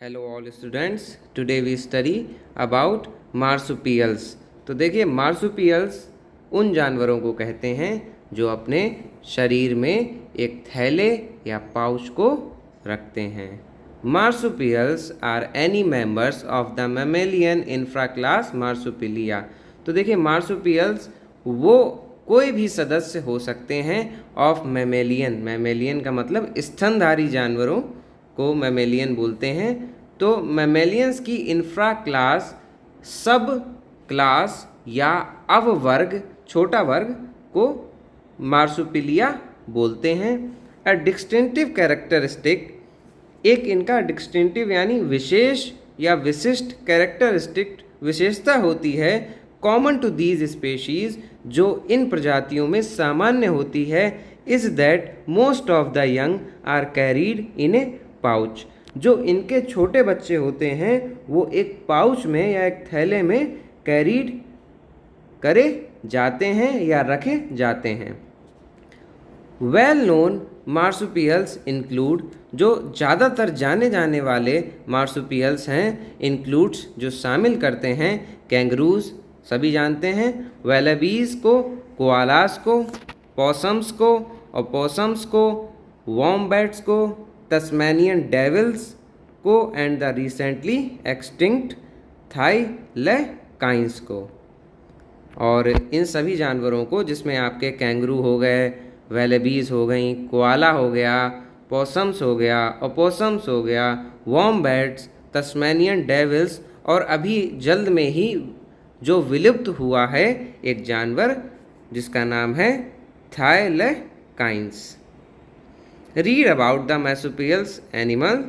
Hello all students, today we study about marsupials. तो देखिए, marsupials उन जानवरों को कहते हैं जो अपने शरीर में एक थैले या पाउच को रखते हैं। Marsupials are any members of the mammalian infraclass marsupialia. तो देखिए, मार्सुपियल्स वो कोई भी सदस्य हो सकते हैं ऑफ मैमेलियन। मैमेलियन का मतलब स्तनधारी जानवरों को मैमेलियन बोलते हैं। तो मैमेलियंस की इंफ्रा क्लास, सब क्लास या अववर्ग, छोटा वर्ग को मार्सुपिलिया बोलते हैं। अ डिस्टिंक्टिव कैरेक्टरिस्टिक, एक इनका डिस्टिंक्टिव यानी विशेष या विशिष्ट कैरेक्टरिस्टिक विशेषता होती है, कॉमन टू दीज स्पेशीज, जो इन प्रजातियों में सामान्य होती है, is that most of the young are carried in a pouch. जो इनके छोटे बच्चे होते हैं वो एक पाउच में या एक थैले में कैरीड करे जाते हैं या रखे जाते हैं। वेल नोन मार्सुपियल्स इंक्लूड, जो ज़्यादातर जाने जाने वाले मार्सुपियल्स हैं, इंक्लूड्स जो शामिल करते हैं, कैंगरूज सभी जानते हैं, वेलेबीज को, कोआलास को, पॉसम्स को, opossums को, वॉम्बैट्स को, तस्मेनियन डेविल्स को एंड द रिसेंटली एक्सटिंक्ट थाईलैकाइंस को। और इन सभी जानवरों को, जिसमें आपके कैंगरू हो गए, वेलेबीज हो गई, कोआला हो गया, पॉसम्स हो गया, ओपोसम्स हो गया, वॉम्बैट्स, तस्मेनियन डेविल्स, और अभी जल्द में ही जो विलुप्त हुआ है एक जानवर जिसका नाम है थाईलैकाइंस। Read about the marsupials animal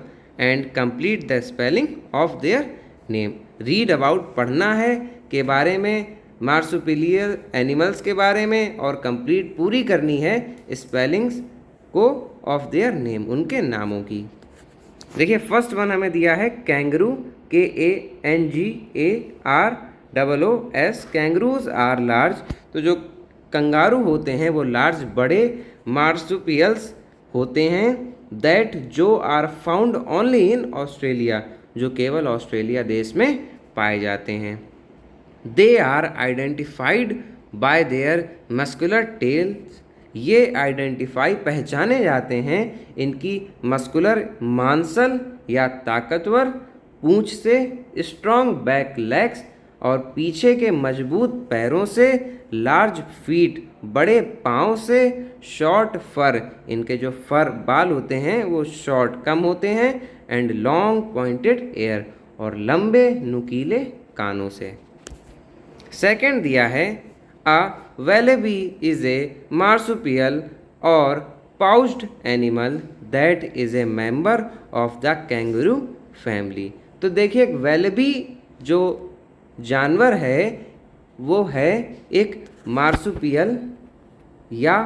and complete the spelling of their name. Read about पढ़ना है के बारे में, मार्सुपिलियल एनिमल्स के बारे में, और कंप्लीट पूरी करनी है स्पेलिंग्स को ऑफ देयर नेम, उनके नामों की। देखिए, फर्स्ट वन हमें दिया है kangaroo, KANGAROOS। Kangaroos are large, तो जो कंगारू होते हैं वो लार्ज, बड़े मार्सुपियल्स होते हैं, दैट जो are found only in Australia, जो केवल ऑस्ट्रेलिया देश में पाए जाते हैं। They are identified by their muscular tails, ये आइडेंटिफाई पहचाने जाते हैं इनकी मस्कुलर मांसल या ताकतवर पूंछ से, स्ट्रॉन्ग बैक लेग्स और पीछे के मजबूत पैरों से, लार्ज फीट बड़े पाँव से, शॉर्ट फर, इनके जो फर बाल होते हैं वो शॉर्ट कम होते हैं, एंड लॉन्ग पॉइंटेड एयर, और लंबे नुकीले कानों से। सेकंड दिया है a wallaby is a marsupial और pouched animal that is a member of the kangaroo family. तो देखिए, एक वेलेबी जो जानवर है वो है एक मार्सुपियल या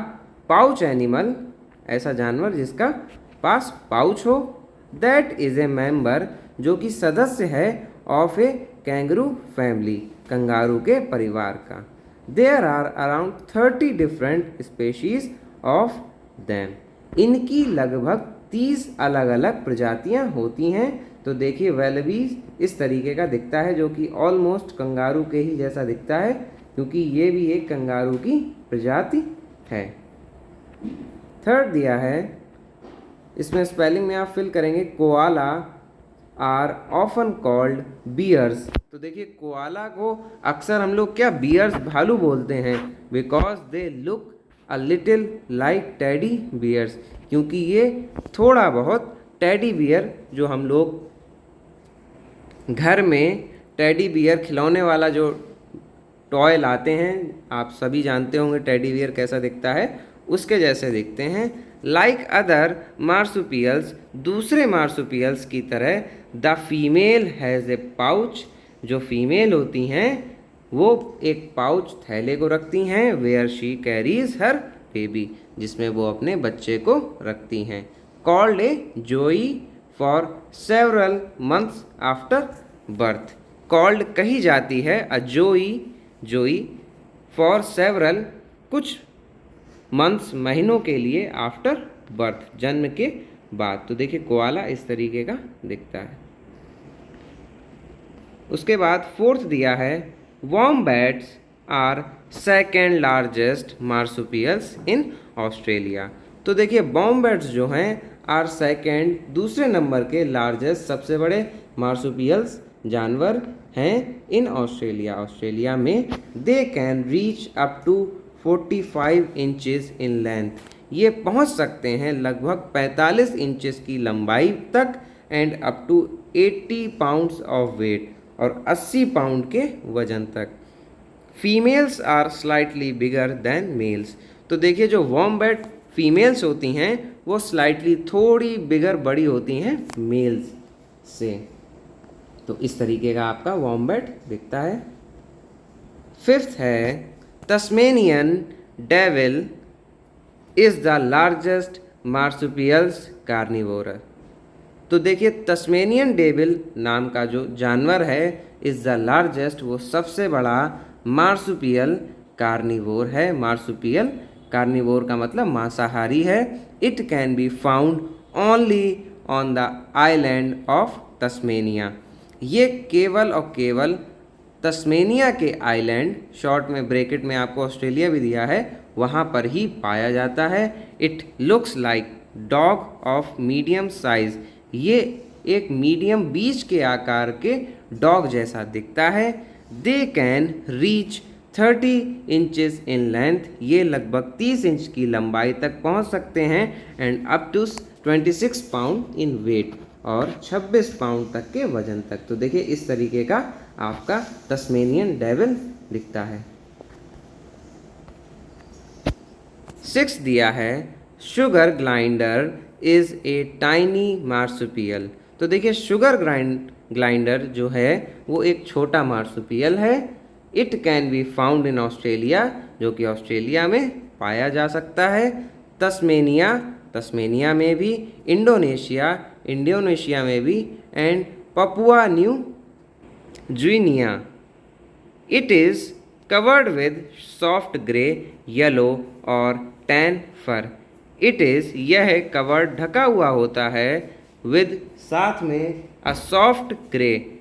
पाउच एनिमल, ऐसा जानवर जिसका पास पाउच हो, दैट इज ए मेंबर, जो कि सदस्य है, of a kangaroo family, kangaroo के परिवार का। There are around 30 different species of them, इनकी लगभग 30 अलग अलग प्रजातियां होती हैं। तो देखिए, वेलेबीज इस तरीके का दिखता है, जो कि ऑलमोस्ट कंगारू के ही जैसा दिखता है, क्योंकि ये भी एक कंगारू की प्रजाति है। थर्ड दिया है, इसमें स्पेलिंग में आप फिल करेंगे, koala are often called bears. तो देखिए, कोआला को अक्सर हम लोग क्या बियर्स, भालू बोलते हैं, because they look a little like teddy bears, क्योंकि ये थोड़ा बहुत टेडी बियर, जो हम लोग घर में टेडी बियर खिलौने वाला जो टॉय लाते हैं, आप सभी जानते होंगे टेडी बियर कैसा दिखता है, उसके जैसे दिखते हैं। लाइक अदर मार्सुपियल्स, दूसरे मार्सुपियल्स की तरह, the female has a pouch, जो फीमेल होती हैं वो एक पाउच, थैले को रखती हैं, where she carries her baby, जिसमें वो अपने बच्चे को रखती हैं, कॉल्ड ए जोई for several months after birth. Called कही जाती है अ जोई, जोई फॉर सेवरल, कुछ मंथ्स महीनों के लिए, आफ्टर बर्थ जन्म के बाद। तो देखिए, कोआला इस तरीके का दिखता है। उसके बाद फोर्थ दिया है wombats are second largest marsupials in Australia. तो देखिए वॉम्बैट्स जो हैं आर सेकेंड, दूसरे नंबर के लार्जेस्ट, सबसे बड़े मार्सुपियल्स जानवर हैं इन ऑस्ट्रेलिया। ऑस्ट्रेलिया में they can reach up to 45 inches in length, ये पहुंच सकते हैं लगभग 45 इंचेस की लंबाई तक, and up to 80 pounds of weight, और 80 पाउंड के वजन तक। Females are slightly bigger than males. तो देखिए जो वॉम्बैट फीमेल्स होती हैं वो स्लाइटली थोड़ी बिगर, बड़ी होती हैं मेल्स से। तो इस तरीके का आपका वॉम्बैट दिखता है। फिफ्थ है Tasmanian devil is the largest marsupials carnivorous. तो देखिए तस्मेनियन डेविल नाम का जो जानवर है इज द लार्जेस्ट, वो सबसे बड़ा मार्सुपियल कार्निवोर है। मार्सुपियल कार्निवोर का मतलब मांसाहारी है। It can be found only on the island of Tasmania. ये केवल और केवल तस्मेनिया के आइलैंड, शॉर्ट में ब्रैकेट में आपको ऑस्ट्रेलिया भी दिया है, वहाँ पर ही पाया जाता है। It looks like dog of medium size, ये एक मीडियम बीच के आकार के डॉग जैसा दिखता है। दे can reach 30 inches in length, ये लगभग 30 इंच की लंबाई तक पहुंच सकते हैं, and up to 26 pound in weight, और 26 पाउंड तक के वजन तक। तो देखिए इस तरीके का आपका तस्मेनियन डेविल दिखता है। 6 दिया है sugar grinder is a tiny marsupial. तो देखिए शुगर ग्लाइंडर जो है वो एक छोटा मार्सुपियल है। It can be found in Australia, जो कि ऑस्ट्रेलिया में पाया जा सकता है। तस्मेनिया में भी, इंडोनेशिया में भी, and Papua new Guinea. It is covered with soft grey, yellow और टैन फर। इट इज़, यह कवर्ड ढका हुआ होता है, विद साथ में अ सॉफ्ट ग्रे,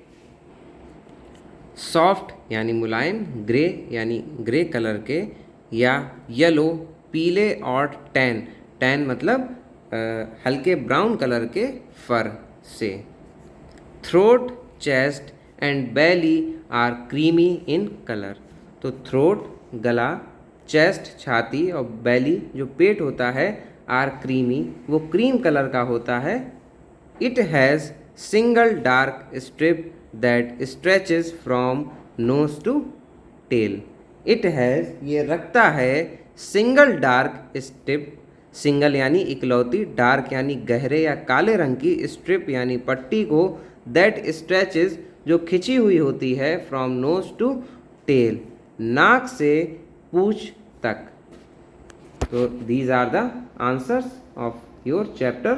सॉफ्ट यानी मुलायम, ग्रे यानी ग्रे कलर के, या येलो पीले, और टैन मतलब हल्के ब्राउन कलर के फर से। Throat, chest and belly are creamy in colour. तो थ्रोट गला, चेस्ट छाती, और बेली जो पेट होता है, आर क्रीमी, वो क्रीम कलर का होता है। It has single dark strip that stretches from nose to tail. It has, ये रखता है, सिंगल डार्क स्ट्रिप, सिंगल यानी इकलौती, डार्क यानी गहरे या काले रंग की, स्ट्रिप यानी पट्टी को, दैट स्ट्रेचेस जो खिंची हुई होती है, फ्रॉम नोज टू टेल, नाक से पूंछ तक। तो these are the answers of your chapter